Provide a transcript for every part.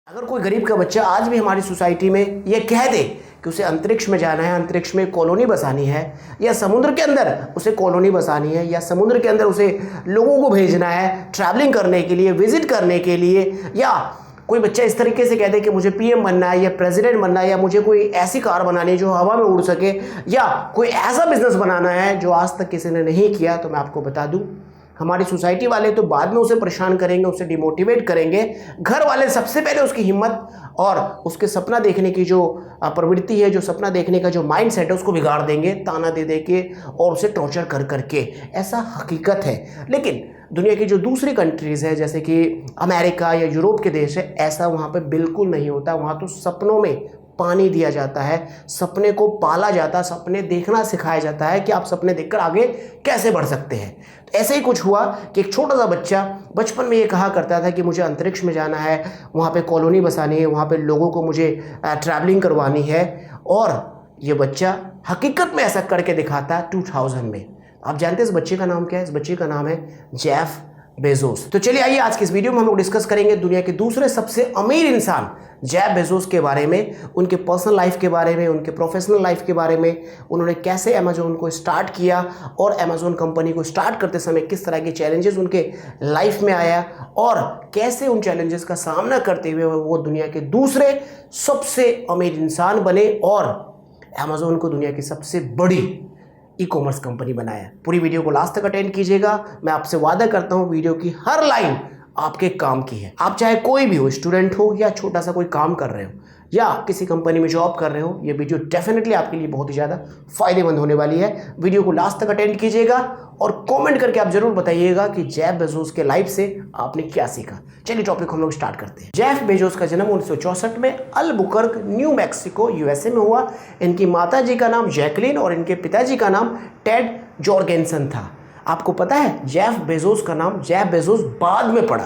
अगर कोई गरीब का बच्चा आज भी हमारी सोसाइटी में ये कह दे कि उसे अंतरिक्ष में जाना है, अंतरिक्ष में कॉलोनी बसानी है, या समुद्र के अंदर उसे कॉलोनी बसानी है, या समुद्र के अंदर उसे लोगों को भेजना है ट्रैवलिंग करने के लिए, विजिट करने के लिए, या कोई बच्चा इस तरीके से कह दे कि मुझे पीएम बनना है या प्रेसिडेंट बनना है, या मुझे कोई ऐसी कार बनानी है जो हवा में उड़ सके, या कोई ऐसा बिजनेस बनाना है जो आज तक किसी ने नहीं किया, तो मैं आपको बता दूं हमारी सोसाइटी वाले तो बाद में उसे परेशान करेंगे, उसे डिमोटिवेट करेंगे। घर वाले सबसे पहले उसकी हिम्मत और उसके सपना देखने की जो प्रवृत्ति है, जो सपना देखने का जो माइंड सेट है, उसको बिगाड़ देंगे ताना दे दे के और उसे टॉर्चर कर करके। ऐसा हकीकत है। लेकिन दुनिया की जो दूसरी कंट्रीज़ है जैसे कि अमेरिका या यूरोप के देश है, ऐसा वहाँ पे बिल्कुल नहीं होता। वहाँ तो सपनों में पानी दिया जाता है, सपने को पाला जाता है, सपने देखना सिखाया जाता है कि आप सपने देखकर आगे कैसे बढ़ सकते हैं। तो ऐसे ही कुछ हुआ कि एक छोटा सा बच्चा बचपन में ये कहा करता था कि मुझे अंतरिक्ष में जाना है, वहाँ पे कॉलोनी बसानी है, वहाँ पे लोगों को मुझे ट्रैवलिंग करवानी है, और ये बच्चा हकीकत में ऐसा करके दिखाता 2000 में। आप जानते हैं इस बच्चे का नाम क्या है? इस बच्चे का नाम है जेफ बेजोस। तो चलिए आइए आज की इस वीडियो में हम लोग डिस्कस करेंगे दुनिया के दूसरे सबसे अमीर इंसान जेफ बेजोस के बारे में, उनके पर्सनल लाइफ के बारे में, उनके प्रोफेशनल लाइफ के बारे में, उन्होंने कैसे अमेजोन को स्टार्ट किया और अमेजोन कंपनी को स्टार्ट करते समय किस तरह के चैलेंजेस उनके लाइफ में आया, और कैसे उन चैलेंजेस का सामना करते हुए वो दुनिया के दूसरे सबसे अमीर इंसान बने और अमेजोन को दुनिया की सबसे बड़ी ई कॉमर्स कंपनी बनाया। पूरी वीडियो को लास्ट तक अटेंड कीजिएगा। मैं आपसे वादा करता हूँ वीडियो की हर लाइन आपके काम की है। आप चाहे कोई भी हो, स्टूडेंट हो या छोटा सा कोई काम कर रहे हो या किसी कंपनी में जॉब कर रहे हो, ये वीडियो डेफिनेटली आपके लिए बहुत ही ज़्यादा फायदेमंद होने वाली है। वीडियो को लास्ट तक अटेंड कीजिएगा और कमेंट करके आप जरूर बताइएगा कि जेफ बेजोस के लाइफ से आपने क्या सीखा। चलिए टॉपिक हम लोग स्टार्ट करते हैं। जेफ बेजोस का जन्म 1964 में अल्बुकर्क, न्यू मैक्सिको, यूएसए में हुआ। इनकी माता जी का नाम जैकलिन और इनके पिताजी का नाम टेड जॉर्गेनसन था। आपको पता है जेफ बेजोस का नाम जेफ बेजोस बाद में पड़ा।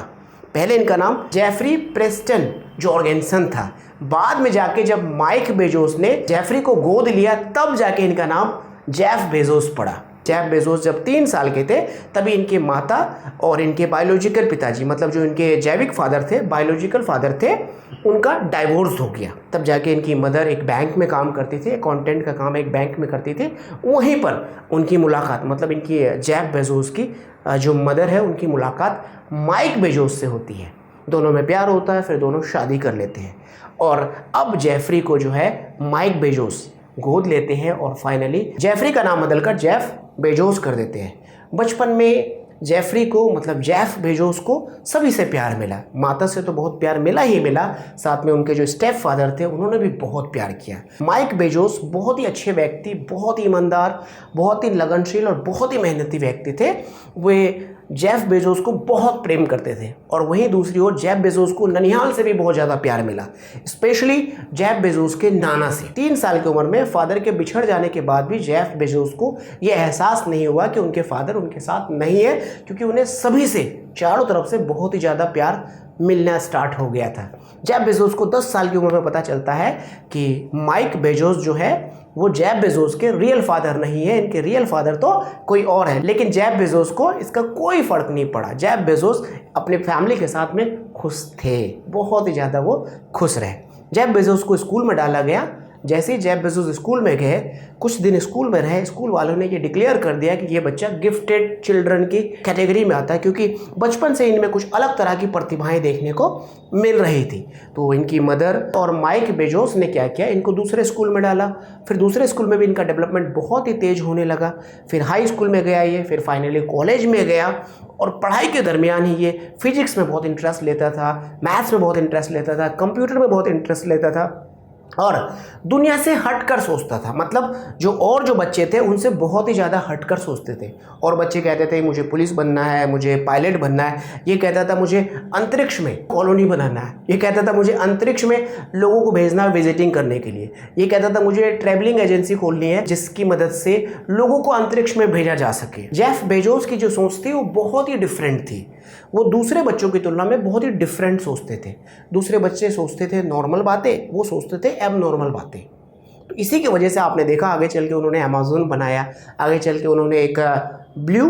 पहले इनका नाम जेफरी प्रेस्टन जॉर्गेनसन था। बाद में जाके जब माइक बेजोस ने जेफरी को गोद लिया तब जाके इनका नाम जेफ बेजोस पड़ा। जेफ बेजोस जब 3 साल के थे तभी इनके माता और इनके बायोलॉजिकल पिताजी, मतलब जो इनके जैविक फादर थे, बायोलॉजिकल फादर थे, उनका डाइवोर्स हो गया। तब जाके इनकी मदर एक बैंक में काम करती थी, अकाउंटेंट का काम एक बैंक में करती थी। वहीं पर उनकी मुलाकात, मतलब इनकी जेफ बेजोस की जो मदर है उनकी मुलाकात माइक बेजोस से होती है। दोनों में प्यार होता है, फिर दोनों शादी कर लेते हैं और अब जेफरी को जो है माइक बेजोस गोद लेते हैं और फाइनली जेफरी का नाम बदलकर जेफ बेजोस कर देते हैं। बचपन में जेफरी को, मतलब जेफ बेजोस को सभी से प्यार मिला। माता से तो बहुत प्यार मिला ही मिला, साथ में उनके जो स्टेप फादर थे उन्होंने भी बहुत प्यार किया। माइक बेजोस बहुत ही अच्छे व्यक्ति, बहुत ही ईमानदार, बहुत ही लगनशील और बहुत ही मेहनती व्यक्ति थे। वे जेफ बेजोस को बहुत प्रेम करते थे और वहीं दूसरी ओर जेफ बेजोस को ननिहाल से भी बहुत ज़्यादा प्यार मिला, स्पेशली जेफ बेजोस के नाना से। 3 साल की उम्र में फादर के बिछड़ जाने के बाद भी जेफ बेजोस को यह एहसास नहीं हुआ कि उनके फादर उनके साथ नहीं है, क्योंकि उन्हें सभी से, चारों तरफ से बहुत ही ज़्यादा प्यार मिलना स्टार्ट हो गया था। जेफ बेजोस को 10 साल की उम्र में पता चलता है कि माइक बेजोस जो है वो जेफ बेजोस के रियल फादर नहीं है, इनके रियल फादर तो कोई और है। लेकिन जेफ बेजोस को इसका कोई फर्क नहीं पड़ा। जेफ बेजोस अपने फैमिली के साथ में खुश थे, बहुत ही ज़्यादा वो खुश रहे। जेफ बेजोस को स्कूल में डाला गया। जैसे ही जेफ बेजोस स्कूल में गए, कुछ दिन स्कूल में रहे, स्कूल वालों ने ये डिक्लेयर कर दिया कि ये बच्चा गिफ्टेड चिल्ड्रन की कैटेगरी में आता है, क्योंकि बचपन से इनमें कुछ अलग तरह की प्रतिभाएं देखने को मिल रही थी। तो इनकी मदर और माइक बेजोस ने क्या किया, इनको दूसरे स्कूल में डाला। फिर दूसरे स्कूल में भी इनका डेवलपमेंट बहुत ही तेज होने लगा। फिर हाई स्कूल में गया ये, फिर फाइनली कॉलेज में गया और पढ़ाई के दरमियान ही ये फिजिक्स में बहुत इंटरेस्ट लेता था, मैथ्स में बहुत इंटरेस्ट लेता था, कंप्यूटर में बहुत इंटरेस्ट लेता था और दुनिया से हटकर सोचता था। मतलब जो बच्चे थे उनसे बहुत ही ज़्यादा हटकर सोचते थे। और बच्चे कहते थे मुझे पुलिस बनना है, मुझे पायलट बनना है। ये कहता था मुझे अंतरिक्ष में कॉलोनी बनाना है। ये कहता था मुझे अंतरिक्ष में लोगों को भेजना है विजिटिंग करने के लिए। ये कहता था मुझे ट्रैवलिंग एजेंसी खोलनी है जिसकी मदद से लोगों को अंतरिक्ष में भेजा जा सके। जेफ बेजोस की जो सोच थी वो बहुत ही डिफरेंट थी। वो दूसरे बच्चों की तुलना में बहुत ही डिफरेंट सोचते थे। दूसरे बच्चे सोचते थे नॉर्मल बातें, वो सोचते थे एबनॉर्मल बातें। तो इसी की वजह से आपने देखा आगे चल के उन्होंने अमेज़न बनाया, आगे चल के उन्होंने एक ब्लू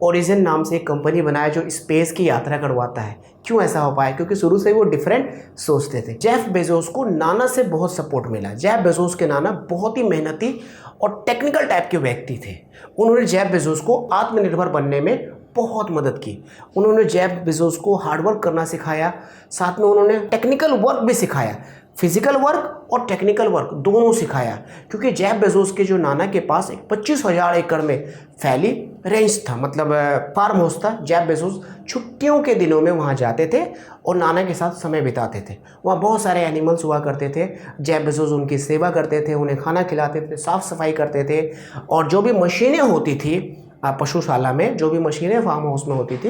ओरिजिन नाम से एक कंपनी बनाया जो स्पेस की यात्रा करवाता है। क्यों ऐसा हो पाया? क्योंकि शुरू से ही वो डिफरेंट सोचते थे। जेफ बेजोस को नाना से बहुत सपोर्ट मिला। जेफ बेजोस के नाना बहुत ही मेहनती और टेक्निकल टाइप के व्यक्ति थे। उन्होंने जेफ बेजोस को आत्मनिर्भर बनने में बहुत मदद की। उन्होंने जेफ बेजोस को हार्डवर्क करना सिखाया, साथ में उन्होंने टेक्निकल वर्क भी सिखाया। फिजिकल वर्क और टेक्निकल वर्क दोनों सिखाया, क्योंकि जेफ बेजोस के जो नाना के पास एक 25,000 एकड़ में फैली रेंज था, मतलब फार्म हाउस था। जेफ बेजोस छुट्टियों के दिनों में वहाँ जाते थे और नाना के साथ समय बिताते थे। वहाँ बहुत सारे एनिमल्स हुआ करते थे। जेफ बेजोस उनकी सेवा करते थे, उन्हें खाना खिलाते थे, साफ़ सफाई करते थे, और जो भी मशीनें होती थी पशुशाला में, जो भी मशीनें फार्म हाउस में होती थी,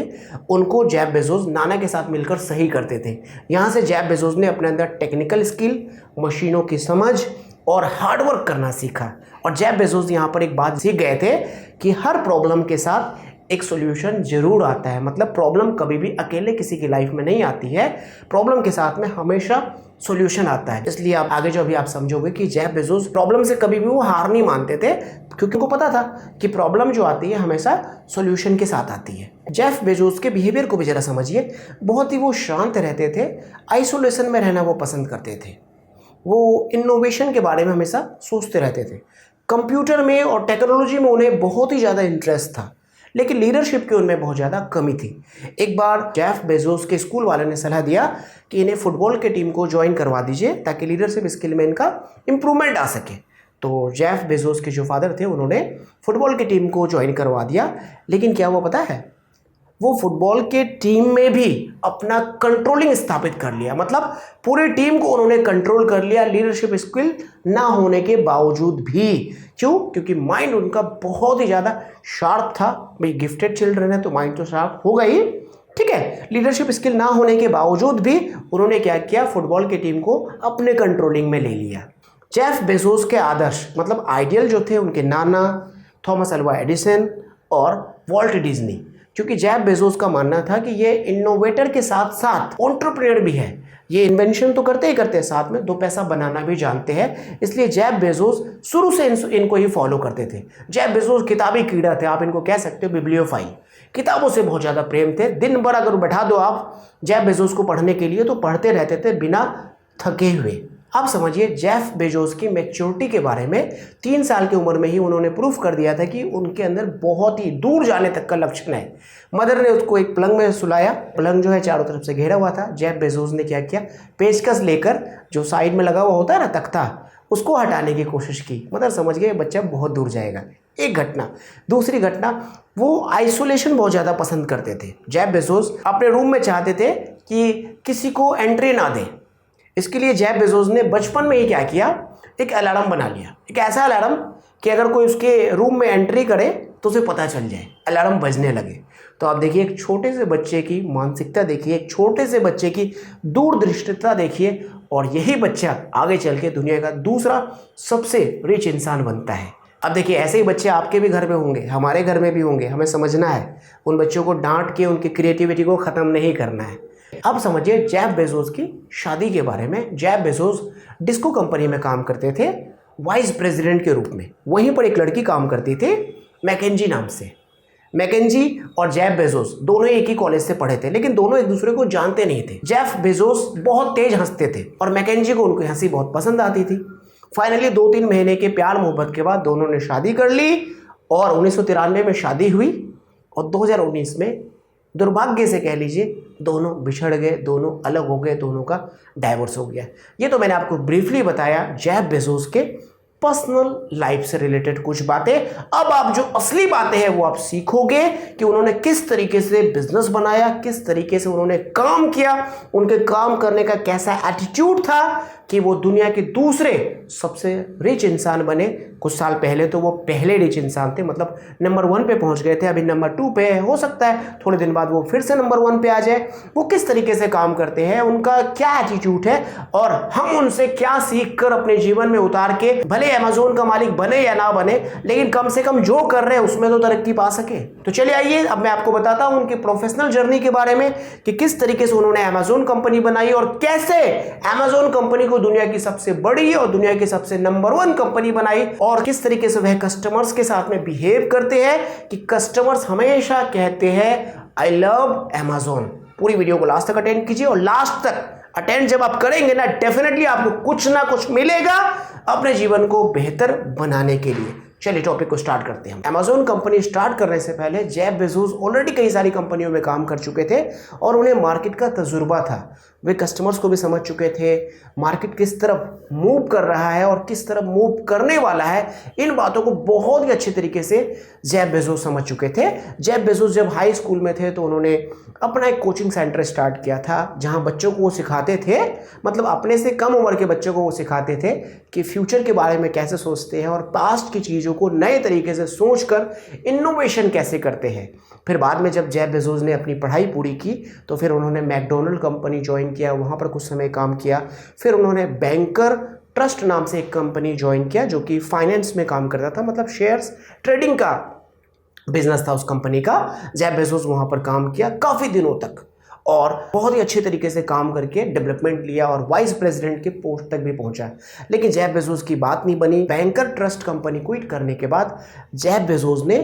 उनको जेफ बेजोस नाना के साथ मिलकर सही करते थे। यहाँ से जेफ बेजोस ने अपने अंदर टेक्निकल स्किल, मशीनों की समझ और हार्डवर्क करना सीखा। और जेफ बेजोस यहाँ पर एक बात सीख गए थे कि हर प्रॉब्लम के साथ एक सॉल्यूशन जरूर आता है। मतलब प्रॉब्लम कभी भी अकेले किसी की लाइफ में नहीं आती है, प्रॉब्लम के साथ में हमेशा सॉल्यूशन आता है। इसलिए आप आगे जो अभी आप समझोगे कि जेफ बेजोस प्रॉब्लम से कभी भी वो हार नहीं मानते थे, क्योंकि उनको पता था कि प्रॉब्लम जो आती है हमेशा सॉल्यूशन के साथ आती है। जेफ बेजोस के बिहेवियर को भी जरा समझिए। बहुत ही वो शांत रहते थे, आइसोलेशन में रहना वो पसंद करते थे। वो इनोवेशन के बारे में हमेशा सोचते रहते थे। कंप्यूटर में और टेक्नोलॉजी में उन्हें बहुत ही ज़्यादा इंटरेस्ट था, लेकिन लीडरशिप की उनमें बहुत ज़्यादा कमी थी। एक बार जेफ बेजोस के स्कूल वाले ने सलाह दिया कि इन्हें फुटबॉल के टीम को ज्वाइन करवा दीजिए, ताकि लीडरशिप स्किल में इनका इम्प्रूवमेंट आ सके। तो जेफ बेजोस के जो फादर थे, उन्होंने फुटबॉल की टीम को ज्वाइन करवा दिया। लेकिन क्या हुआ पता है? वो फुटबॉल के टीम में भी अपना कंट्रोलिंग स्थापित कर लिया। मतलब पूरी टीम को उन्होंने कंट्रोल कर लिया, लीडरशिप स्किल ना होने के बावजूद भी। क्यों? क्योंकि माइंड उनका बहुत ही ज़्यादा शार्प था। भाई गिफ्टेड चिल्ड्रन है तो माइंड तो शार्प होगा ही, ठीक है। लीडरशिप स्किल ना होने के बावजूद भी उन्होंने क्या किया? फुटबॉल की टीम को अपने कंट्रोलिंग में ले लिया। जेफ बेजोस के आदर्श, मतलब आइडियल जो थे, उनके नाना थॉमस अल्वा एडिसन और वॉल्ट डिज्नी। क्योंकि जेफ बेजोस का मानना था कि ये इनोवेटर के साथ साथ एंटरप्रेन्योर भी है। ये इन्वेंशन तो करते ही करते हैं, साथ में 2 पैसा बनाना भी जानते हैं। इसलिए जेफ बेजोस शुरू से इनको ही फॉलो करते थे। जेफ बेजोस किताबी कीड़ा थे, आप इनको कह सकते हो बिब्लियोफाइल। किताबों से बहुत ज़्यादा प्रेम थे। दिन भर अगर बैठा दो आप जेफ बेजोस को पढ़ने के लिए तो पढ़ते रहते थे बिना थके हुए। आप समझिए, जेफ बेजोस की मैच्योरिटी के बारे में 3 साल की उम्र में ही उन्होंने प्रूफ कर दिया था कि उनके अंदर बहुत ही दूर जाने तक का लक्षण है। मदर ने उसको एक पलंग में सुलाया। पलंग जो है चारों तरफ से घेरा हुआ था। जेफ बेजोस ने क्या किया? पेचकस लेकर जो साइड में लगा हुआ होता है ना तख्ता, उसको हटाने की कोशिश की। मदर समझ गए बच्चा बहुत दूर जाएगा। एक घटना। दूसरी घटना, वो आइसोलेशन बहुत ज़्यादा पसंद करते थे। जेफ बेजोस अपने रूम में चाहते थे कि किसी को एंट्री ना दें। इसके लिए जेफ बेजोस ने बचपन में ही क्या किया? एक अलार्म बना लिया। एक ऐसा अलार्म कि अगर कोई उसके रूम में एंट्री करे तो उसे पता चल जाए, अलार्म बजने लगे। तो आप देखिए, एक छोटे से बच्चे की मानसिकता देखिए, एक छोटे से बच्चे की दूरदृष्टिता देखिए, और यही बच्चा आगे चल के दुनिया का दूसरा सबसे रिच इंसान बनता है। अब देखिए, ऐसे ही बच्चे आपके भी घर में होंगे, हमारे घर में भी होंगे। हमें समझना है, उन बच्चों को डांट के उनकी क्रिएटिविटी को ख़त्म नहीं करना है। अब समझिए जेफ बेजोस की शादी के बारे में। जेफ बेजोस डिस्को कंपनी में काम करते थे वाइस प्रेसिडेंट के रूप में। वहीं पर एक लड़की काम करती थी मैकेंजी नाम से। मैकेंजी और जेफ बेजोस दोनों एक ही कॉलेज से पढ़े थे, लेकिन दोनों एक दूसरे को जानते नहीं थे। जेफ बेजोस बहुत तेज हंसते थे और मैकेंजी को उनकी हंसी बहुत पसंद आती थी। फाइनली 2-3 महीने के प्यार मोहब्बत के बाद दोनों ने शादी कर ली और 1993 में शादी हुई। और 2019 में दुर्भाग्य से कह लीजिए दोनों बिछड़ गए, दोनों अलग हो गए, दोनों का डाइवोर्स हो गया। ये तो मैंने आपको ब्रीफली बताया जेफ बेजोस के पर्सनल लाइफ से रिलेटेड कुछ बातें। अब आप जो असली बातें हैं वो आप सीखोगे कि उन्होंने किस तरीके से बिजनेस बनाया, किस तरीके से उन्होंने काम किया, उनके काम करने का कैसा एटीट्यूड था कि वो दुनिया के दूसरे सबसे रिच इंसान बने। कुछ साल पहले तो वो पहले रिच इंसान थे, मतलब नंबर 1 पे पहुंच गए थे, अभी नंबर 2 पे है। हो सकता है थोड़े दिन बाद वो फिर से नंबर 1 पे आ जाए। वो किस तरीके से काम करते हैं, उनका क्या एटीट्यूड है, और हम उनसे क्या सीख कर अपने जीवन में उतार के भले अमेज़न का मालिक बने या ना बने, लेकिन कम से कम जो कर रहे हैं उसमें तो तरक्की पा सके। तो चलिए आइए, अब मैं आपको बताता हूं उनकी प्रोफेशनल जर्नी के बारे में कि किस तरीके से उन्होंने अमेज़न कंपनी बनाई और कैसे अमेज़न कंपनी को दुनिया की सबसे बड़ी और दुनिया की सबसे नंबर 1 कंपनी बनाई, और किस तरीके से वह कस्टमर्स के साथ में बिहेव करते हैं कि कस्टमर्स हमेशा कहते हैं आई लव अमेज़न। पूरी वीडियो को लास्ट तक अटेंड कीजिए और लास्ट तक अटेंड जब आप करेंगे ना, डेफिनेटली आपको कुछ ना कुछ मिलेगा अपने जीवन को बेहतर बनाने के लिए। चलिए टॉपिक को स्टार्ट करते हैं। अमेज़न कंपनी स्टार्ट करने से पहले जेफ बेजोस ऑलरेडी कई सारी कंपनियों में काम कर चुके थे और उन्हें मार्केट का तजुर्बा था। वे कस्टमर्स को भी समझ चुके थे, मार्केट किस तरफ मूव कर रहा है और किस तरफ मूव करने वाला है, इन बातों को बहुत ही अच्छे तरीके से जेफ बेजोस समझ चुके थे। जेफ बेजोस जब हाई स्कूल में थे तो उन्होंने अपना एक कोचिंग सेंटर स्टार्ट किया था जहां बच्चों को वो सिखाते थे, मतलब अपने से कम उम्र के बच्चों को वो सिखाते थे कि फ्यूचर के बारे में कैसे सोचते हैं और पास्ट की चीज़ों को नए तरीके से सोचकर इनोवेशन कैसे करते हैं। फिर बाद में जब जेफ बेजोस ने अपनी पढ़ाई पूरी की तो फिर उन्होंने मैकडोनल्ड कंपनी ज्वाइन किया, वहाँ पर कुछ समय काम किया। फिर उन्होंने बैंकर ट्रस्ट नाम से एक कंपनी ज्वाइन किया जो कि फाइनेंस में काम करता था, मतलब शेयर्स ट्रेडिंग का बिजनेस था उस कंपनी का। जेफ बेजोस वहाँ पर काम किया काफ़ी दिनों तक और बहुत ही अच्छे तरीके से काम करके डेवलपमेंट लिया और वाइस प्रेसिडेंट के पोस्ट तक भी पहुंचा। लेकिन जेफ बेजोस की बात नहीं बनी। बैंकर ट्रस्ट कंपनी क्विट करने के बाद जेफ बेजोस ने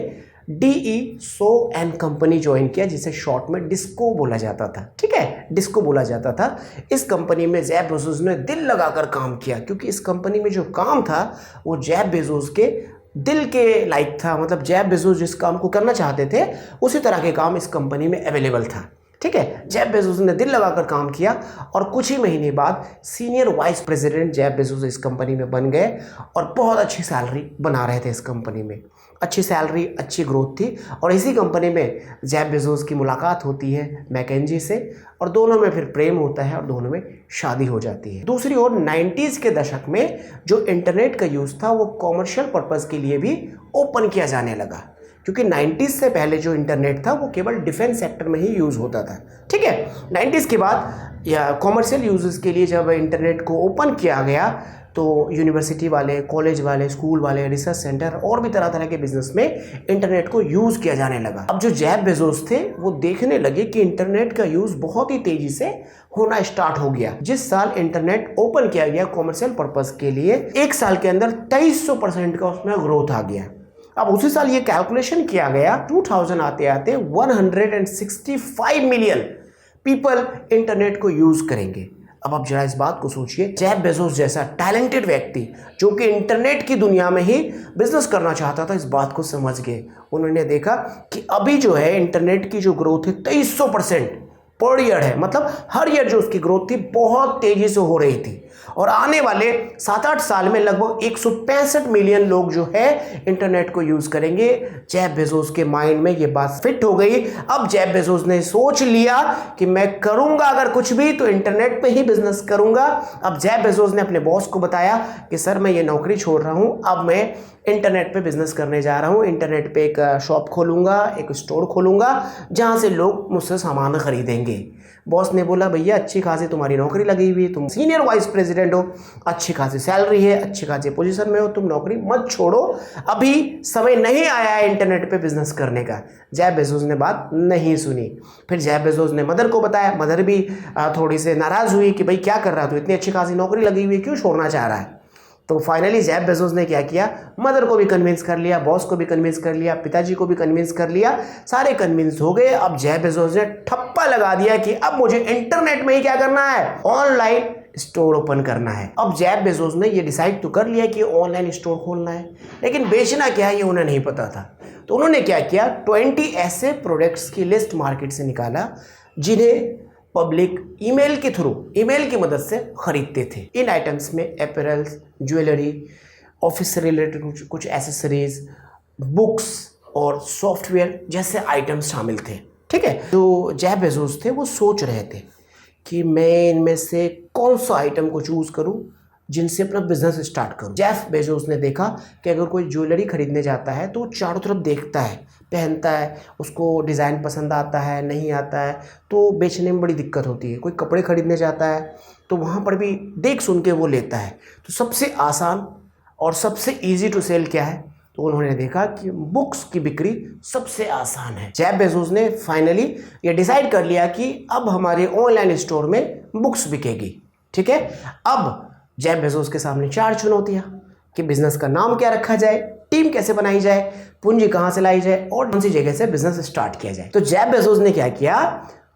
DE so and company join किया, जिसे शॉर्ट में डिस्को बोला जाता था। ठीक है, डिस्को बोला जाता था। इस कंपनी में जेफ बेजोस ने दिल लगाकर काम किया क्योंकि इस कंपनी में जो काम था वो जेफ बेजोस के दिल के लायक था, मतलब जेफ बेजोस जिस काम को करना चाहते थे उसी तरह के काम इस कंपनी में अवेलेबल था। ठीक है, जेफ बेजोस ने दिल लगाकर काम किया और कुछ ही महीने बाद senior vice president Jeff Bezos इस कंपनी में बन गए और बहुत अच्छी सैलरी बना रहे थे इस कंपनी में। अच्छी सैलरी, अच्छी ग्रोथ थी और इसी कंपनी में जेफ बेजोस की मुलाकात होती है मैकेंजी से और दोनों में फिर प्रेम होता है और दोनों में शादी हो जाती है। दूसरी ओर 90s के दशक में जो इंटरनेट का यूज़ था वो कॉमर्शियल पर्पज़ के लिए भी ओपन किया जाने लगा, क्योंकि 90s से पहले जो इंटरनेट था वो केवल डिफेंस सेक्टर में ही यूज़ होता था। ठीक है, 90s के बाद या कॉमर्शियल यूजेस के लिए जब इंटरनेट को ओपन किया गया तो यूनिवर्सिटी वाले, कॉलेज वाले, स्कूल वाले, रिसर्च सेंटर और भी तरह तरह के बिजनेस में इंटरनेट को यूज़ किया जाने लगा। अब जो जेफ बेजोस थे वो देखने लगे कि इंटरनेट का यूज़ बहुत ही तेज़ी से होना स्टार्ट हो गया। जिस साल इंटरनेट ओपन किया गया कॉमर्शियल पर्पज़ के लिए, एक साल के अंदर 2300% का उसमें ग्रोथ आ गया। अब उसी साल ये कैलकुलेशन किया गया 2000 आते आते 165 मिलियन पीपल इंटरनेट को यूज़ करेंगे। अब आप जरा इस बात को सोचिए, जेफ बेजोस जैसा टैलेंटेड व्यक्ति जो कि इंटरनेट की दुनिया में ही बिजनेस करना चाहता था, इस बात को समझ गए। उन्होंने देखा कि अभी जो है इंटरनेट की जो ग्रोथ है 2300% पर ईयर है, मतलब हर ईयर जो उसकी ग्रोथ थी बहुत तेजी से हो रही थी और आने वाले 7-8 साल में लगभग 165 मिलियन लोग जो है इंटरनेट को यूज़ करेंगे। जेफ बेजोस के माइंड में ये बात फिट हो गई। अब जेफ बेजोस ने सोच लिया कि मैं करूंगा अगर कुछ भी तो इंटरनेट पे ही बिजनेस करूंगा। अब जेफ बेजोस ने अपने बॉस को बताया कि सर मैं ये नौकरी छोड़ रहा हूँ, अब मैं इंटरनेट पे बिजनेस करने जा रहा हूँ। इंटरनेट पे एक शॉप खोलूँगा, एक स्टोर खोलूँगा जहाँ से लोग मुझसे सामान खरीदेंगे। बॉस ने बोला भैया अच्छी खासी तुम्हारी नौकरी लगी हुई है, तुम सीनियर वाइस प्रेसिडेंट हो, अच्छी खासी सैलरी है, अच्छी खासी पोजीशन में हो, तुम नौकरी मत छोड़ो, अभी समय नहीं आया है इंटरनेट पे बिजनेस करने का। जेफ बेजोस ने बात नहीं सुनी। फिर जेफ बेजोस ने मदर को बताया, मदर भी थोड़ी से नाराज़ हुई कि भाई क्या कर रहा है, तो इतनी अच्छी खासी नौकरी लगी हुई है, क्यों छोड़ना चाह रहा है। तो फाइनली जेफ बेजोस ने क्या किया, मदर को भी कन्विंस कर लिया, बॉस को भी कन्विंस कर लिया, पिताजी को भी कन्विंस कर लिया, सारे कन्विंस हो गए। अब जेफ बेजोस ने ठप्पा लगा दिया कि अब मुझे इंटरनेट में ही क्या करना है, ऑनलाइन स्टोर ओपन करना है। अब जेफ बेजोस ने ये डिसाइड तो कर लिया कि ऑनलाइन स्टोर खोलना है, लेकिन बेचना क्या है ये उन्हें नहीं पता था। तो उन्होंने क्या किया, 20 ऐसे प्रोडक्ट्स की लिस्ट मार्केट से निकाला जिन्हें पब्लिक ईमेल के थ्रू, ईमेल की मदद से खरीदते थे। इन आइटम्स में एपरल्स, ज्वेलरी, ऑफिस से रिलेटेड कुछ एसेसरीज, बुक्स और सॉफ्टवेयर जैसे आइटम्स शामिल थे। ठीक है, जो जेफ बेजोस थे वो सोच रहे थे कि मैं इनमें से कौन सा आइटम को चूज़ करूं जिनसे अपना बिजनेस स्टार्ट करूं। जेफ बेजोस ने देखा कि अगर कोई ज्वेलरी खरीदने जाता है तो वो चारों तरफ देखता है, पहनता है, उसको डिज़ाइन पसंद आता है, नहीं आता है तो बेचने में बड़ी दिक्कत होती है। कोई कपड़े खरीदने जाता है तो वहाँ पर भी देख सुन के वो लेता है। तो सबसे आसान और सबसे ईजी टू सेल क्या है, तो उन्होंने देखा कि बुक्स की बिक्री सबसे आसान है। जेफ बेजोस ने फाइनली ये डिसाइड कर लिया कि अब हमारे ऑनलाइन स्टोर में बुक्स बिकेगी। ठीक है, अब जेफ बेजोस के सामने 4 चुनौतियाँ कि बिजनेस का नाम क्या रखा जाए, टीम कैसे बनाई जाए, पूंजी कहाँ से लाई जाए और कौन सी जगह से बिजनेस स्टार्ट किया जाए। तो जेफ बेजोस ने क्या किया,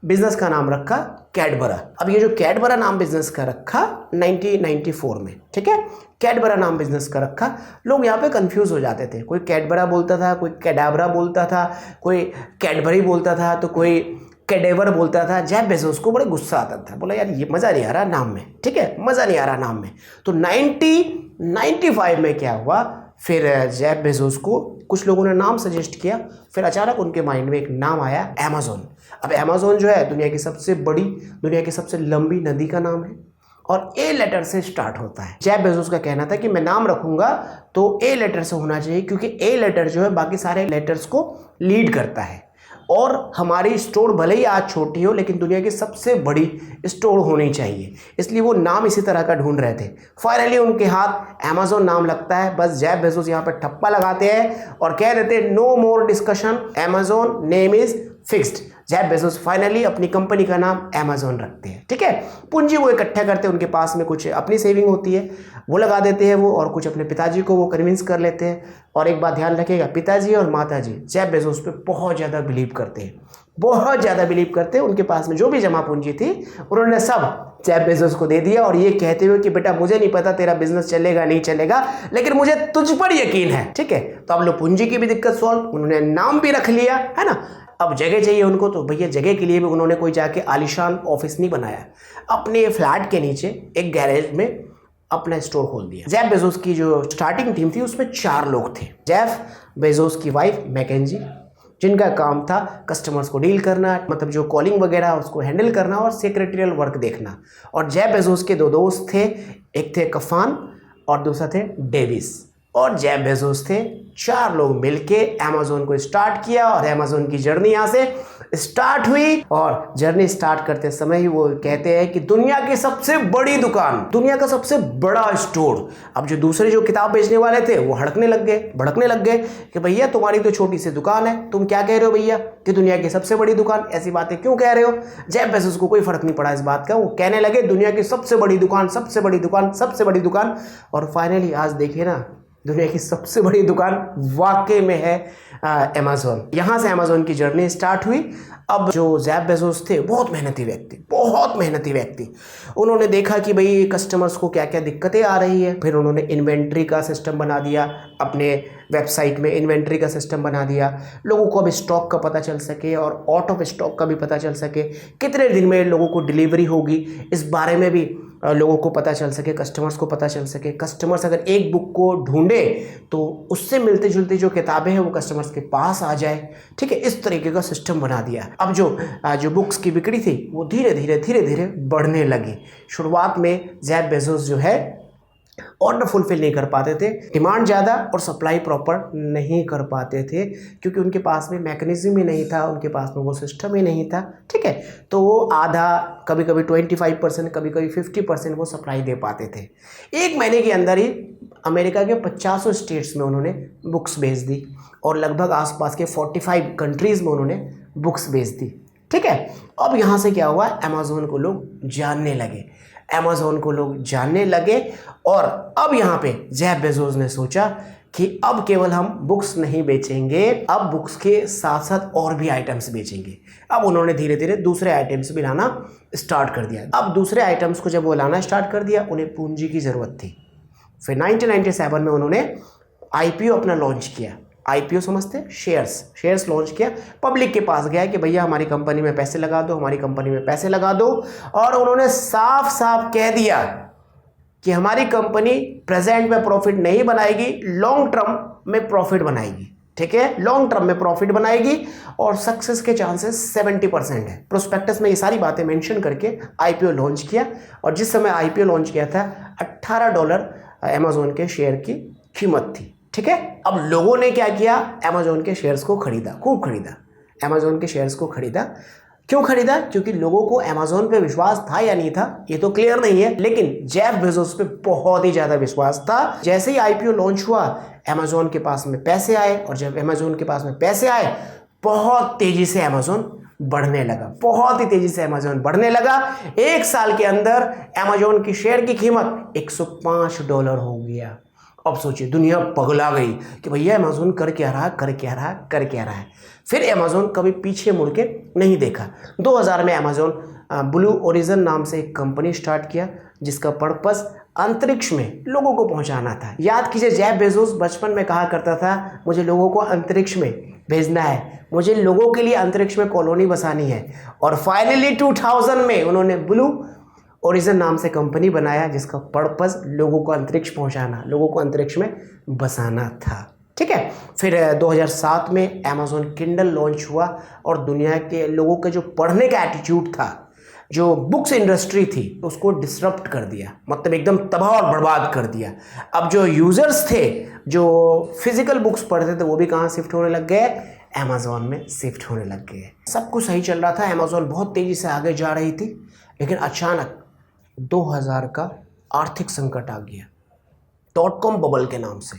बिजनेस का नाम रखा कैडबरा। अब ये जो कैडबरा नाम बिजनेस का रखा 1994 में, ठीक है, कैडबरा नाम बिजनेस का रखा। लोग यहाँ पे कंफ्यूज हो जाते थे, कोई कैडबरा बोलता था, कोई कैडाबरा बोलता था, कोई कैडबरी बोलता था, तो कोई कैडेवर बोलता था। जेफ बेजोस को बड़े गुस्सा आता था, बोला यार ये मज़ा नहीं आ रहा नाम में, ठीक है, मज़ा नहीं आ रहा नाम में। तो 1995 में क्या हुआ, फिर जेफ बेजोस को कुछ लोगों ने नाम सजेस्ट किया, फिर अचानक उनके माइंड में एक नाम आया, अमेज़न। अब अमेज़न जो है दुनिया की सबसे बड़ी, दुनिया की सबसे लंबी नदी का नाम है और ए लेटर से स्टार्ट होता है। जेफ बेजोस का कहना था कि मैं नाम रखूंगा तो ए लेटर से होना चाहिए, क्योंकि ए लेटर जो है बाकी सारे लेटर्स को लीड करता है और हमारी स्टोर भले ही आज छोटी हो लेकिन दुनिया की सबसे बड़ी स्टोर होनी चाहिए, इसलिए वो नाम इसी तरह का ढूंढ रहे थे। फाइनली उनके हाथ अमेज़न नाम लगता है। बस जेफ बेजोस यहाँ पर ठप्पा लगाते हैं और कह देते हैं no more discussion, Amazon name is fixed. Jeff Bezos finally अपनी कंपनी का नाम अमेज़न रखते हैं, ठीक है। पूंजी वो इकट्ठा करते हैं, उनके पास में कुछ अपनी सेविंग होती है वो लगा देते हैं वो, और कुछ अपने पिताजी को वो कन्विंस कर लेते हैं। और एक बात ध्यान रखिएगा, पिताजी और माताजी जेफ बेजोस पे बहुत ज़्यादा बिलीव करते हैं, बहुत ज़्यादा बिलीव करते हैं। उनके पास में जो भी जमा पूंजी थी उन्होंने सब जेफ बेजोस को दे दिया, और ये कहते हुए कि बेटा मुझे नहीं पता तेरा बिजनेस चलेगा नहीं चलेगा, लेकिन मुझे तुझ पर यकीन है, ठीक है। तो अब लो पूंजी की भी दिक्कत सॉल्व, उन्होंने नाम भी रख लिया, है ना। अब जगह चाहिए उनको, तो भैया जगह के लिए भी उन्होंने कोई जाके आलीशान ऑफिस नहीं बनाया, अपने फ्लैट के नीचे एक गैरेज में अपना स्टोर खोल दिया। जेफ बेजोस की जो स्टार्टिंग टीम थी उसमें 4 लोग थे। जेफ बेजोस की वाइफ मैकेंजी, जिनका काम था कस्टमर्स को डील करना, मतलब जो कॉलिंग वगैरह उसको हैंडल करना और सेक्रेटरियल वर्क देखना। और जेफ बेजोस के 2 दोस्त थे, एक थे कफान और दूसरा थे डेविस, और जेफ बेजोस थे। 4 लोग मिलके अमेज़न को स्टार्ट किया और अमेज़न की जर्नी यहाँ से स्टार्ट हुई। और जर्नी स्टार्ट करते समय ही वो कहते हैं कि दुनिया की सबसे बड़ी दुकान, दुनिया का सबसे बड़ा स्टोर। अब जो दूसरे जो किताब बेचने वाले थे वो हड़कने लग गए, भड़कने लग गए कि भैया तुम्हारी तो छोटी सी दुकान है, तुम क्या कह रहे हो भैया कि दुनिया की सबसे बड़ी दुकान, ऐसी बातें क्यों कह रहे हो। जेफ बेजोस को कोई फर्क नहीं पड़ा इस बात का, वो कहने लगे दुनिया की सबसे बड़ी दुकान, सबसे बड़ी दुकान, सबसे बड़ी दुकान। और फाइनली आज देखिए ना, दुनिया की सबसे बड़ी दुकान वाकई में है अमेज़न। यहाँ से अमेज़न की जर्नी स्टार्ट हुई। अब जो जेफ बेजोस थे बहुत मेहनती व्यक्ति, बहुत मेहनती व्यक्ति, उन्होंने देखा कि भाई कस्टमर्स को क्या क्या दिक्कतें आ रही है। फिर उन्होंने इन्वेंट्री का सिस्टम बना दिया, अपने वेबसाइट में इन्वेंट्री का सिस्टम बना दिया, लोगों को अब स्टॉक का पता चल सके और आउट ऑफ स्टॉक का भी पता चल सके, कितने दिन में लोगों को डिलीवरी होगी इस बारे में भी लोगों को पता चल सके, कस्टमर्स को पता चल सके। कस्टमर्स अगर एक बुक को ढूंढे तो उससे मिलती जुलती जो किताबें हैं वो कस्टमर्स के पास आ जाए, ठीक है। इस तरीके का सिस्टम बना दिया। अब जो बुक्स की बिक्री थी वो धीरे धीरे बढ़ने लगी। शुरुआत में जेफ बेजोस जो है ऑर्डर फुलफिल नहीं कर पाते थे, डिमांड ज़्यादा और सप्लाई प्रॉपर नहीं कर पाते थे, क्योंकि उनके पास में मैकेनिज्म ही नहीं था, उनके पास में वो सिस्टम ही नहीं था, ठीक है। तो वो आधा, कभी कभी 25%, कभी कभी 50% वो सप्लाई दे पाते थे। 1 महीने के अंदर ही अमेरिका के 50 स्टेट्स में उन्होंने बुक्स भेज दी और लगभग आसपास के 45 कंट्रीज़ में उन्होंने बुक्स भेज दी, ठीक है। अब यहाँ से क्या हुआ, अमेज़न को लोग जानने लगे, अमेज़न को लोग जानने लगे। और अब यहाँ पे जेफ बेजोस ने सोचा कि अब केवल हम बुक्स नहीं बेचेंगे, अब बुक्स के साथ साथ और भी आइटम्स बेचेंगे। अब उन्होंने धीरे धीरे दूसरे आइटम्स भी लाना स्टार्ट कर दिया। अब दूसरे आइटम्स को जब वो लाना स्टार्ट कर दिया, उन्हें पूंजी की ज़रूरत थी। फिर 1997 में उन्होंने IPO अपना लॉन्च किया। IPO समझते, शेयर्स लॉन्च किया, पब्लिक के पास गया कि भैया हमारी कंपनी में पैसे लगा दो, हमारी कंपनी में पैसे लगा दो। और उन्होंने साफ साफ कह दिया कि हमारी कंपनी प्रेजेंट में प्रॉफिट नहीं बनाएगी, लॉन्ग टर्म में प्रॉफिट बनाएगी, ठीक है, लॉन्ग टर्म में प्रॉफिट बनाएगी और सक्सेस के चांसेस 70% है। प्रोस्पेक्टस में ये सारी बातें मेंशन करके IPO लॉन्च किया। और जिस समय IPO लॉन्च किया था $18 अमेज़न के शेयर की कीमत थी, ठीक है। अब लोगों ने क्या किया, अमेज़न के शेयर्स को खरीदा, खूब खरीदा, अमेज़न के शेयर्स को खरीदा। क्यों खरीदा, क्योंकि लोगों को अमेज़न पे विश्वास था या नहीं था ये तो क्लियर नहीं है, लेकिन जेफ बेजोस पे बहुत ही ज़्यादा विश्वास था। जैसे ही IPO लॉन्च हुआ, अमेज़न के पास में पैसे आए, और जब अमेज़न के पास में पैसे आए, बहुत तेज़ी से अमेज़न बढ़ने लगा, बहुत ही तेज़ी से अमेज़न बढ़ने लगा। 1 साल के अंदर अमेज़न की शेयर की कीमत $105 हो गया। अब सोचिए, दुनिया पगला गई कि भैया अमेज़न कर क्या रहा है। फिर अमेज़ॉन कभी पीछे मुड़ के नहीं देखा। 2000 में अमेज़ॉन ब्लू ओरिजिन नाम से एक कंपनी स्टार्ट किया जिसका पर्पस अंतरिक्ष में लोगों को पहुंचाना था। याद कीजिए, जेफ बेजोस बचपन में कहा करता था मुझे लोगों को अंतरिक्ष में भेजना है, मुझे लोगों के लिए अंतरिक्ष में कॉलोनी बसानी है। और फाइनली 2000 में उन्होंने ब्लू ओरिजिन नाम से कंपनी बनाया जिसका पर्पस लोगों को अंतरिक्ष पहुंचाना, लोगों को अंतरिक्ष में बसाना था। ठीक है। फिर 2007 में अमेज़ॉन किंडल लॉन्च हुआ और दुनिया के लोगों के जो पढ़ने का एटीट्यूड था, जो बुक्स इंडस्ट्री थी, उसको डिसरप्ट कर दिया, मतलब एकदम तबाह और बर्बाद कर दिया। अब जो यूज़र्स थे जो फिजिकल बुक्स पढ़ते थे वो भी कहाँ शिफ्ट होने लग गए, अमेज़ॉन में शिफ्ट होने लग गए। सब कुछ सही चल रहा था, अमेज़ॉन बहुत तेज़ी से आगे जा रही थी, लेकिन अचानक 2000 का आर्थिक संकट आ गया .com बबल के नाम से।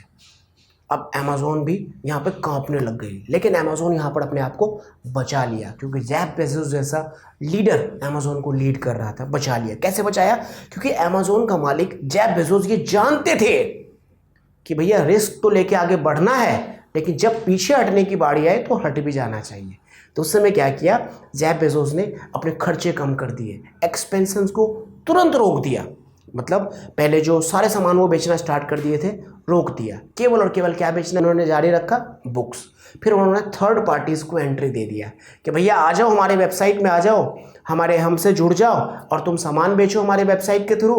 अब अमेज़ॉन भी यहाँ पे कांपने लग गई, लेकिन अमेज़ॉन यहाँ पर अपने आप को बचा लिया क्योंकि जेफ बेजोस जैसा लीडर अमेज़ॉन को लीड कर रहा था। बचा लिया, कैसे बचाया? क्योंकि अमेज़ॉन का मालिक जेफ बेजोस ये जानते थे कि भैया रिस्क तो लेके आगे बढ़ना है, लेकिन जब पीछे हटने की बारी आए तो हट भी जाना चाहिए। तो उस समय क्या किया, जेफ बेजोस ने अपने खर्चे कम कर दिए, एक्सपेंसेस को तुरंत रोक दिया। मतलब पहले जो सारे सामान वो बेचना स्टार्ट कर दिए थे, रोक दिया। केवल और केवल क्या बेचना उन्होंने जारी रखा, बुक्स। फिर उन्होंने थर्ड पार्टीज़ को एंट्री दे दिया कि भैया आ जाओ हमारे वेबसाइट में, आ जाओ हमसे जुड़ जाओ और तुम सामान बेचो हमारे वेबसाइट के थ्रू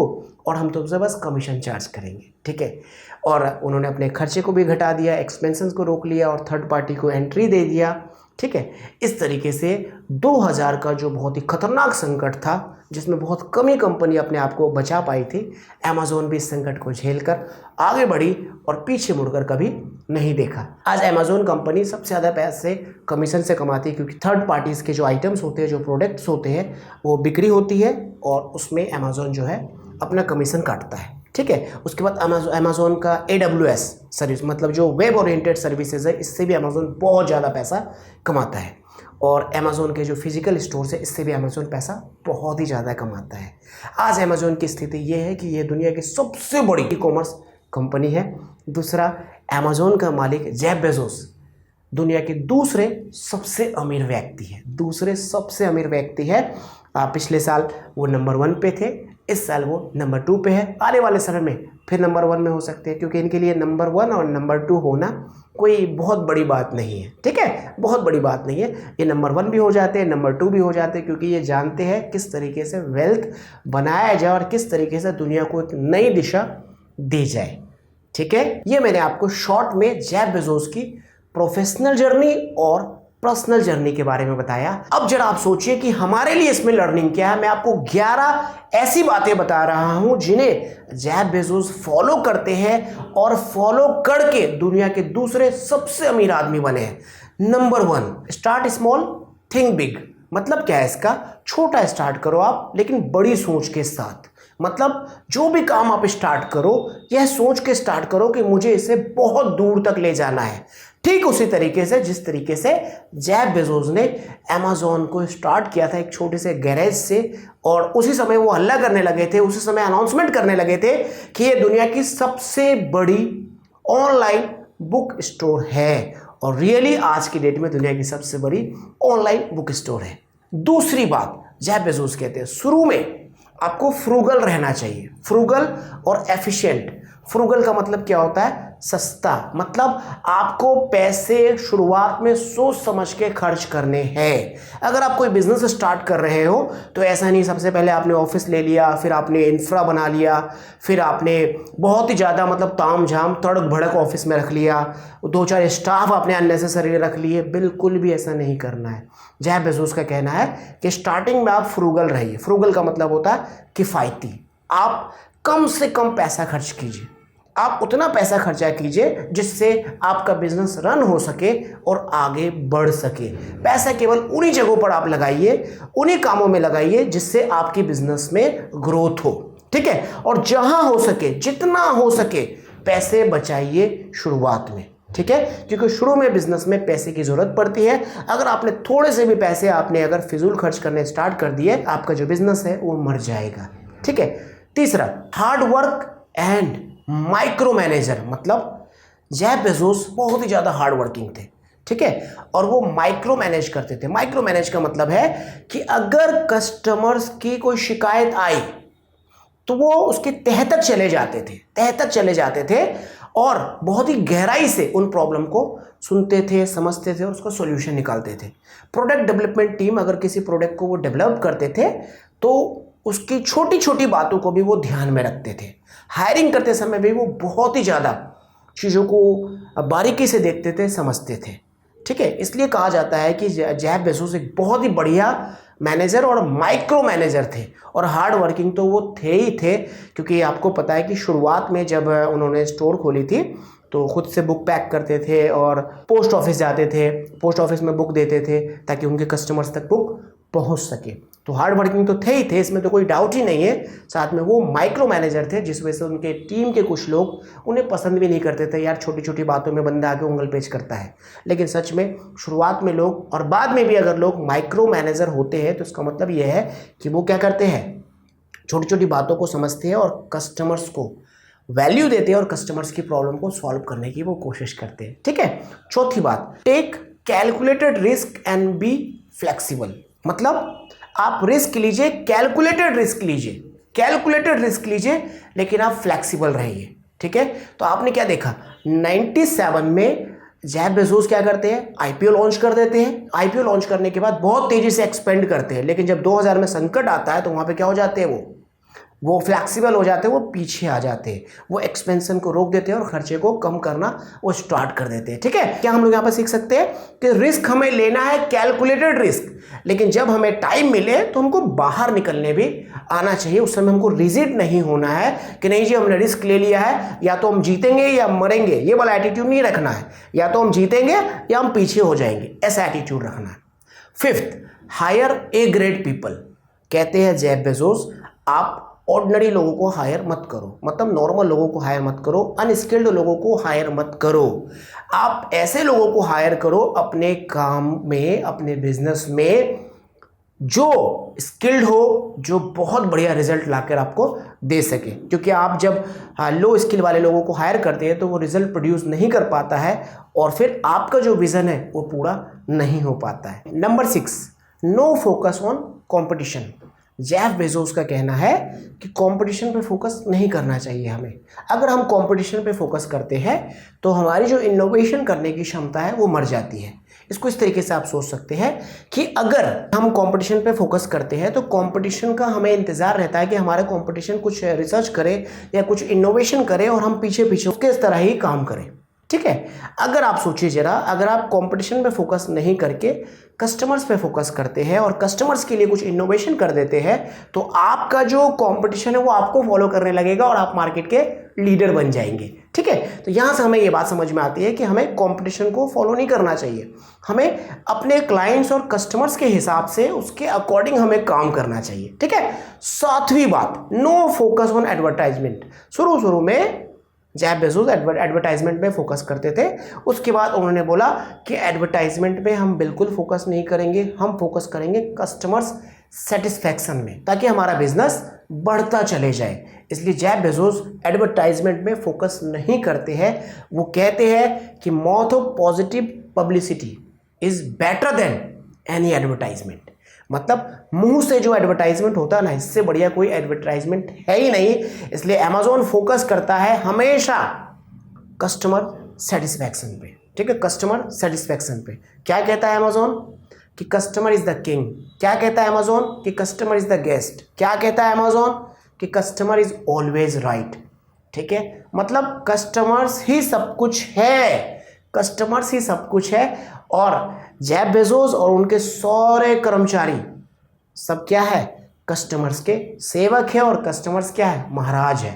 और हम तुमसे बस कमीशन चार्ज करेंगे। ठीक है। और उन्होंने अपने खर्चे को भी घटा दिया, एक्सपेंसेस को रोक लिया और थर्ड पार्टी को एंट्री दे दिया। ठीक है। इस तरीके से 2000 का जो बहुत ही खतरनाक संकट था, जिसमें बहुत कम ही कंपनी अपने आप को बचा पाई थी, अमेज़ॉन भी इस संकट को झेलकर आगे बढ़ी और पीछे मुड़कर कभी नहीं देखा। आज अमेज़ॉन कंपनी सबसे ज़्यादा पैसे कमीशन से कमाती है क्योंकि थर्ड पार्टीज़ के जो आइटम्स होते हैं, जो प्रोडक्ट्स होते हैं, वो बिक्री होती है और उसमें अमेज़ॉन जो है अपना कमीशन काटता है। ठीक है। उसके बाद अमेज़ॉन का AWS सर्विस, मतलब जो वेब ओरिएंटेड सर्विसेज है, इससे भी अमेज़ॉन बहुत ज़्यादा पैसा कमाता है। और अमेज़ॉन के जो फिजिकल स्टोर्स है, इससे भी अमेज़ॉन पैसा बहुत ही ज़्यादा कमाता है। आज अमेज़ॉन की स्थिति ये है कि ये दुनिया की सबसे बड़ी ई कॉमर्स कंपनी है। दूसरा, अमेज़ॉन का मालिक जेफ बेजोस दुनिया के दूसरे सबसे अमीर व्यक्ति है, दूसरे सबसे अमीर व्यक्ति है। पिछले साल वो नंबर 1 पे थे, इस साल वो नंबर 2 पे है। आने वाले समय में फिर नंबर 1 में हो सकते हैं क्योंकि इनके लिए नंबर 1 और नंबर 2 होना कोई बहुत बड़ी बात नहीं है। ठीक है, बहुत बड़ी बात नहीं है। ये नंबर 1 भी हो जाते हैं, नंबर 2 भी हो जाते हैं क्योंकि ये जानते हैं किस तरीके से वेल्थ बनाया जाए और किस तरीके से दुनिया को एक नई दिशा दी जाए। ठीक है, ये मैंने आपको शॉर्ट में जेफ बेजोस की प्रोफेशनल जर्नी और पर्सनल जर्नी के बारे में बताया। अब जरा आप सोचिए कि हमारे लिए इसमें लर्निंग क्या है। मैं आपको 11 ऐसी बातें बता रहा हूं जिन्हें जेफ बेजोस फॉलो करते हैं और फॉलो करके दुनिया के दूसरे सबसे अमीर आदमी बने हैं। Number 1, start small think big. मतलब क्या है इसका? छोटा स्टार्ट करो आप, लेकिन बड़ी सोच के साथ। मतलब जो भी काम आप स्टार्ट करो, यह सोच के स्टार्ट करो कि मुझे इसे बहुत दूर तक ले जाना है। ठीक उसी तरीके से जिस तरीके से जेफ बेजोस ने अमेज़ॉन को स्टार्ट किया था एक छोटे से गैरेज से, और उसी समय वो हल्ला करने लगे थे, उसी समय अनाउंसमेंट करने लगे थे कि ये दुनिया की सबसे बड़ी ऑनलाइन बुक स्टोर है। और रियली आज की डेट में दुनिया की सबसे बड़ी ऑनलाइन बुक स्टोर है। दूसरी बात, जेफ बेजोस कहते हैं शुरू में आपको फ्रूगल रहना चाहिए, फ्रूगल और एफिशिएंट। फ्रूगल का मतलब क्या होता है? सस्ता। मतलब आपको पैसे शुरुआत में सोच समझ के खर्च करने हैं। अगर आप कोई बिजनेस स्टार्ट कर रहे हो तो ऐसा नहीं सबसे पहले आपने ऑफिस ले लिया, फिर आपने इंफ्रा बना लिया, फिर आपने बहुत ही ज़्यादा मतलब ताम झाम तड़क भड़क ऑफिस में रख लिया, 2-4 स्टाफ आपने अननेसेसरी रख लिए। बिल्कुल भी ऐसा नहीं करना है। जेफ बेजोस का कहना है कि स्टार्टिंग में आप फ्रूगल रहिए। फ्रूगल का मतलब होता है किफ़ायती। आप कम से कम पैसा खर्च कीजिए, आप उतना पैसा खर्चा कीजिए जिससे आपका बिजनेस रन हो सके और आगे बढ़ सके। पैसा केवल उन्हीं जगहों पर आप लगाइए, उन्हीं कामों में लगाइए जिससे आपकी बिजनेस में ग्रोथ हो। ठीक है, और जहां हो सके, जितना हो सके पैसे बचाइए शुरुआत में। ठीक है, क्योंकि शुरू में बिजनेस में पैसे की जरूरत पड़ती है। अगर आपने थोड़े से भी पैसे आपने अगर फिजूल खर्च करने स्टार्ट कर दिए, आपका जो बिजनेस है वो मर जाएगा। ठीक है। तीसरा, hard work and micro manager. मतलब जेफ बेजोस बहुत ही ज़्यादा हार्ड वर्किंग थे, ठीक है। और वो माइक्रो मैनेज करते थे। माइक्रो मैनेज का मतलब है कि अगर कस्टमर्स की कोई शिकायत आई तो वो उसके तह तक चले जाते थे और बहुत ही गहराई से उन प्रॉब्लम को सुनते थे, समझते थे और उसका सॉल्यूशन निकालते थे। प्रोडक्ट डेवलपमेंट टीम अगर किसी प्रोडक्ट को वो डेवलप करते थे तो उसकी छोटी छोटी बातों को भी वो ध्यान में रखते थे। हायरिंग करते समय भी वो बहुत ही ज़्यादा चीज़ों को बारीकी से देखते थे, समझते थे, ठीक है। इसलिए कहा जाता है कि जेफ बेजोस एक बहुत ही बढ़िया मैनेजर और माइक्रो मैनेजर थे। और हार्ड वर्किंग तो वो थे ही थे, क्योंकि आपको पता है कि शुरुआत में जब उन्होंने स्टोर खोली थी तो खुद से बुक पैक करते थे और पोस्ट ऑफिस जाते थे, पोस्ट ऑफिस में बुक देते थे ताकि उनके कस्टमर्स तक बुक पहुंच सके। तो हार्ड वर्किंग तो थे ही थे, इसमें तो कोई डाउट ही नहीं है। साथ में वो माइक्रो मैनेजर थे, जिस वजह से उनके टीम के कुछ लोग उन्हें पसंद भी नहीं करते थे। यार छोटी छोटी बातों में बंदा आके उंगल पेच करता है। लेकिन सच में शुरुआत में लोग और बाद में भी अगर लोग माइक्रो मैनेजर होते हैं तो इसका मतलब ये है कि वो क्या करते हैं, छोटी छोटी बातों को समझते हैं और कस्टमर्स को वैल्यू देते हैं और कस्टमर्स की प्रॉब्लम को सॉल्व करने की वो कोशिश करते हैं, ठीक है। चौथी बात, take calculated risk and be flexible. मतलब आप रिस्क लीजिए, कैलकुलेटेड रिस्क लीजिए लेकिन आप फ्लेक्सिबल रहिए, ठीक है। तो आपने क्या देखा, 97 में जेफ बेजोस क्या करते हैं, आईपीओ लॉन्च कर देते हैं। आईपीओ लॉन्च करने के बाद बहुत तेजी से एक्सपेंड करते हैं, लेकिन जब 2000 में संकट आता है तो वहां पे क्या हो जाते हैं, वो फ्लैक्सिबल हो जाते हैं, वो पीछे आ जाते हैं, वो एक्सपेंशन को रोक देते हैं और खर्चे को कम करना वो स्टार्ट कर देते हैं, ठीक है। क्या हम लोग यहाँ पर सीख सकते हैं कि रिस्क हमें लेना है, कैलकुलेटेड रिस्क, लेकिन जब हमें टाइम मिले तो हमको बाहर निकलने भी आना चाहिए। उस समय हमको रिजिड नहीं होना है कि नहीं जी हमने रिस्क ले लिया है, या तो हम जीतेंगे या मरेंगे, ये वाला एटीट्यूड नहीं रखना है। या तो हम जीतेंगे या हम पीछे हो जाएंगे, ऐसा एटीट्यूड रखना है। Fifth, higher A grade people. कहते हैं जेफ बेजोस, आप ऑर्डिनरी लोगों को हायर मत करो, मतलब नॉर्मल लोगों को हायर मत करो, अनस्किल्ड लोगों को हायर मत करो। आप ऐसे लोगों को हायर करो अपने काम में, अपने बिजनेस में, जो स्किल्ड हो, जो बहुत बढ़िया रिजल्ट लाकर आपको दे सके। क्योंकि आप जब लो स्किल वाले लोगों को हायर करते हैं तो वो रिजल्ट प्रोड्यूस नहीं कर पाता है और फिर आपका जो विजन है वो पूरा नहीं हो पाता है। Number 6, no focus on competition. Jeff Bezos का कहना है कि कंपटीशन पे फोकस नहीं करना चाहिए हमें। अगर हम कंपटीशन पे फोकस करते हैं तो हमारी जो इनोवेशन करने की क्षमता है वो मर जाती है। इसको इस तरीके से आप सोच सकते हैं कि अगर हम कंपटीशन पे फोकस करते हैं तो कंपटीशन का हमें इंतजार रहता है कि हमारा कंपटीशन कुछ रिसर्च करे या कुछ इनोवेशन करे और हम पीछे पीछे उसके इस तरह ही काम करें, ठीक है। अगर आप सोचिए जरा, अगर आप कंपटीशन पे फोकस नहीं करके कस्टमर्स पे फोकस करते हैं और कस्टमर्स के लिए कुछ इनोवेशन कर देते हैं तो आपका जो कंपटीशन है वो आपको फॉलो करने लगेगा और आप मार्केट के लीडर बन जाएंगे, ठीक है। तो यहाँ से हमें ये बात समझ में आती है कि हमें कंपटीशन को फॉलो नहीं करना चाहिए, हमें अपने क्लाइंट्स और कस्टमर्स के हिसाब से उसके अकॉर्डिंग हमें काम करना चाहिए, ठीक है। 7वीं बात, नो फोकस ऑन एडवर्टाइजमेंट। शुरू में जेफ बेजोस एडवर्टाइजमेंट पे फोकस करते थे, उसके बाद उन्होंने बोला कि एडवर्टाइजमेंट पे हम बिल्कुल फोकस नहीं करेंगे, हम फोकस करेंगे कस्टमर्स सेटिस्फैक्शन में, ताकि हमारा बिजनेस बढ़ता चले जाए। इसलिए जेफ बेजोस एडवर्टाइजमेंट में फोकस नहीं करते हैं। वो कहते हैं कि mouth of positive publicity is better than any advertisement. मतलब मुंह से जो एडवर्टाइजमेंट होता है ना, इससे बढ़िया कोई एडवर्टाइजमेंट है ही नहीं। इसलिए अमेजोन फोकस करता है हमेशा कस्टमर सेटिस्फैक्शन पे, ठीक है, कस्टमर सेटिस्फैक्शन पे। क्या कहता है अमेजोन कि कस्टमर इज द किंग। क्या कहता है अमेजोन कि कस्टमर इज द गेस्ट। क्या कहता है अमेजोन कि कस्टमर इज ऑलवेज राइट, ठीक है। मतलब कस्टमर्स ही सब कुछ है, कस्टमर्स ही सब कुछ है। और जेफ बेजोस और उनके सारे कर्मचारी सब क्या है, कस्टमर्स के सेवक है। और कस्टमर्स क्या है, महाराज है,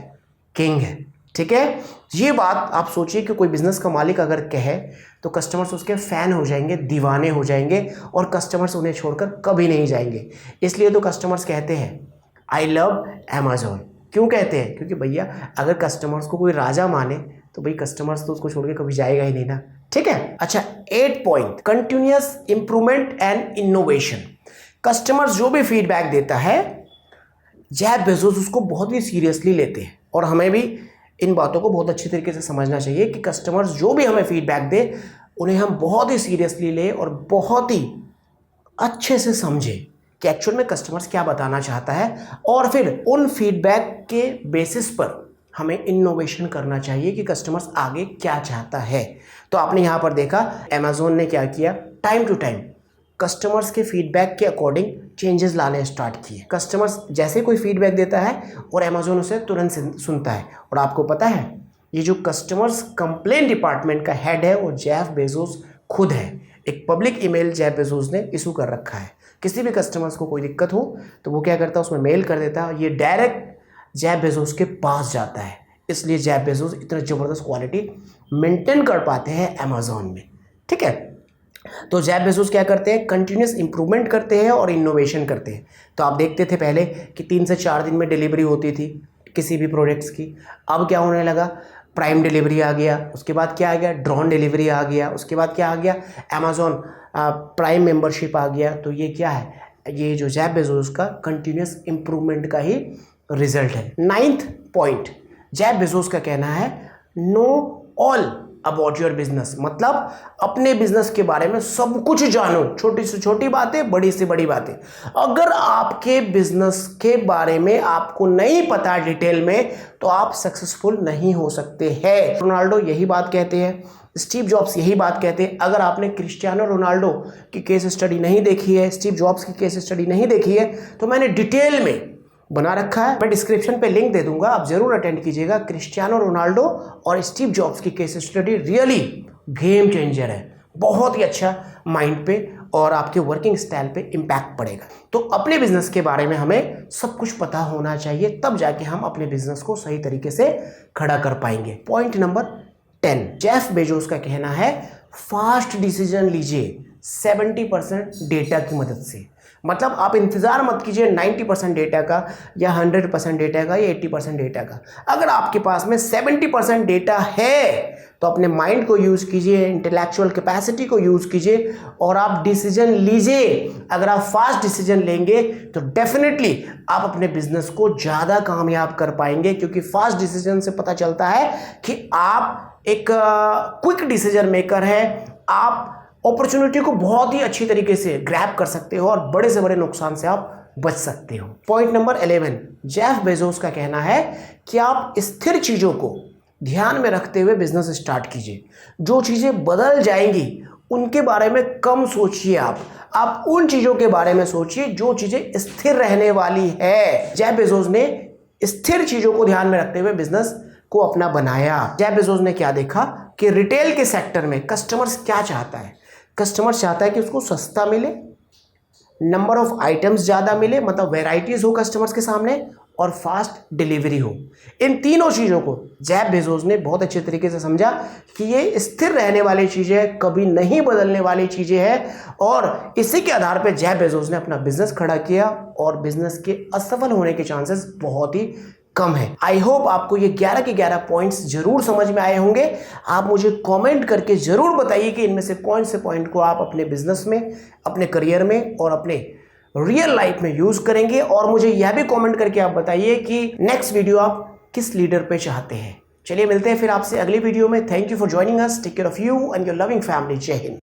किंग है, ठीक है। ये बात आप सोचिए कि कोई बिजनेस का मालिक अगर कहे तो कस्टमर्स उसके फैन हो जाएंगे, दीवाने हो जाएंगे और कस्टमर्स उन्हें छोड़कर कभी नहीं जाएंगे। इसलिए तो कस्टमर्स कहते हैं आई लव अमेजोन। क्यों कहते हैं, क्योंकि भैया अगर कस्टमर्स को कोई राजा माने तो भाई कस्टमर्स तो उसको छोड़ के कभी जाएगा ही नहीं ना, ठीक है। अच्छा, 8 point, continuous improvement and innovation. Customers जो भी फीडबैक देता है जेफ बेजोस उसको बहुत ही सीरियसली लेते हैं और हमें भी इन बातों को बहुत अच्छी तरीके से समझना चाहिए कि कस्टमर्स जो भी हमें फीडबैक दे उन्हें हम बहुत ही सीरियसली लें और बहुत ही अच्छे से समझें कि एक्चुअल में कस्टमर्स क्या बताना चाहता है, और फिर उन फीडबैक के बेसिस पर हमें इनोवेशन करना चाहिए कि कस्टमर्स आगे क्या चाहता है। तो आपने यहाँ पर देखा अमेज़ॉन ने क्या किया, टाइम टू टाइम कस्टमर्स के फीडबैक के अकॉर्डिंग चेंजेस लाने स्टार्ट किए। कस्टमर्स जैसे कोई फीडबैक देता है और अमेज़ॉन उसे तुरंत सुनता है। और आपको पता है ये जो कस्टमर्स कंप्लेन डिपार्टमेंट का हेड है वो जेफ बेजोस खुद है। एक पब्लिक ईमेल जेफ बेजोस ने इशू कर रखा है। किसी भी कस्टमर्स को कोई दिक्कत हो तो वो क्या करता है, उसमें मेल कर देता है, ये डायरेक्ट जेफ बेजोस के पास जाता है। इसलिए जेफ बेजोस इतना ज़बरदस्त क्वालिटी मेंटेन कर पाते हैं अमेज़ॉन में। ठीक है, तो जेफ बेजोस क्या करते हैं, कंटिन्यूस इंप्रूवमेंट करते हैं और इनोवेशन करते हैं। तो आप देखते थे पहले कि 3 से 4 दिन में डिलीवरी होती थी किसी भी प्रोडक्ट्स की। अब क्या होने लगा, प्राइम डिलीवरी आ गया, उसके बाद क्या आ गया, ड्रोन डिलीवरी आ गया, उसके बाद क्या आ गया, अमेज़ॉन प्राइम मेंबरशिप आ गया। तो ये क्या है, ये जो जेफ बेजोस का कंटिन्यूस इंप्रूवमेंट का ही रिजल्ट है। 9th पॉइंट, जेफ बेजोस का कहना है know all about your business, मतलब अपने बिजनेस के बारे में सब कुछ जानो, छोटी से छोटी बातें, बड़ी से बड़ी बातें। अगर आपके बिजनेस के बारे में आपको नहीं पता डिटेल में तो आप सक्सेसफुल नहीं हो सकते हैं। रोनाल्डो यही बात कहते हैं, स्टीव जॉब्स यही बात कहते हैं। अगर आपने क्रिस्टियानो रोनाल्डो की केस स्टडी नहीं देखी है, स्टीव जॉब्स की केस स्टडी नहीं देखी है, तो मैंने डिटेल में बना रखा है, मैं डिस्क्रिप्शन पे लिंक दे दूंगा, आप जरूर अटेंड कीजिएगा। क्रिस्टियानो रोनाल्डो और स्टीव जॉब्स की case study really game changer है, बहुत ही अच्छा माइंड पे और आपके वर्किंग स्टाइल पे इम्पैक्ट पड़ेगा। तो अपने बिजनेस के बारे में हमें सब कुछ पता होना चाहिए, तब जाके हम अपने बिजनेस को सही तरीके से खड़ा कर पाएंगे। पॉइंट नंबर 10, जेफ बेजोस का कहना है फास्ट डिसीजन लीजिए 70% डेटा की मदद से। मतलब आप इंतज़ार मत कीजिए 90% डेटा का या 100% डेटा का या 80% डेटा का। अगर आपके पास में 70% डेटा है तो अपने माइंड को यूज़ कीजिए, इंटेलेक्चुअल कैपेसिटी को यूज़ कीजिए और आप डिसीजन लीजिए। अगर आप फास्ट डिसीजन लेंगे तो डेफिनेटली आप अपने बिजनेस को ज़्यादा कामयाब कर पाएंगे, क्योंकि फास्ट डिसीजन से पता चलता है कि आप एक क्विक डिसीजन मेकर हैं, आप अपॉर्चुनिटी को बहुत ही अच्छी तरीके से ग्रैब कर सकते हो और बड़े से बड़े नुकसान से आप बच सकते हो। पॉइंट नंबर 11, जेफ बेजोस का कहना है कि आप स्थिर चीज़ों को ध्यान में रखते हुए बिजनेस स्टार्ट कीजिए। जो चीज़ें बदल जाएंगी उनके बारे में कम सोचिए, आप उन चीज़ों के बारे में सोचिए जो चीज़ें स्थिर रहने वाली है। जेफ बेजोस ने स्थिर चीज़ों को ध्यान में रखते हुए बिजनेस को अपना बनाया। जेफ बेजोस ने क्या देखा कि रिटेल के सेक्टर में कस्टमर्स क्या चाहता है, कस्टमर चाहता है कि उसको सस्ता मिले, नंबर ऑफ आइटम्स ज़्यादा मिले, मतलब वेराइटीज़ हो कस्टमर्स के सामने, और फास्ट डिलीवरी हो। इन तीनों चीज़ों को जेफ बेजोस ने बहुत अच्छे तरीके से समझा कि ये स्थिर रहने वाली चीज़ें हैं, कभी नहीं बदलने वाली चीज़ें हैं, और इसी के आधार पर जेफ बेजोस ने अपना बिजनेस खड़ा किया और बिजनेस के असफल होने के चांसेस बहुत ही कम है। आई होप आपको ये 11 के 11 पॉइंट्स जरूर समझ में आए होंगे। आप मुझे कमेंट करके जरूर बताइए कि इनमें से कौन से पॉइंट को आप अपने बिजनेस में, अपने करियर में और अपने रियल लाइफ में यूज करेंगे, और मुझे यह भी कमेंट करके आप बताइए कि नेक्स्ट वीडियो आप किस लीडर पे चाहते हैं। चलिए मिलते हैं फिर आपसे अगली वीडियो में। Thank you for joining us. Take care of you and your loving family. जय हिंद।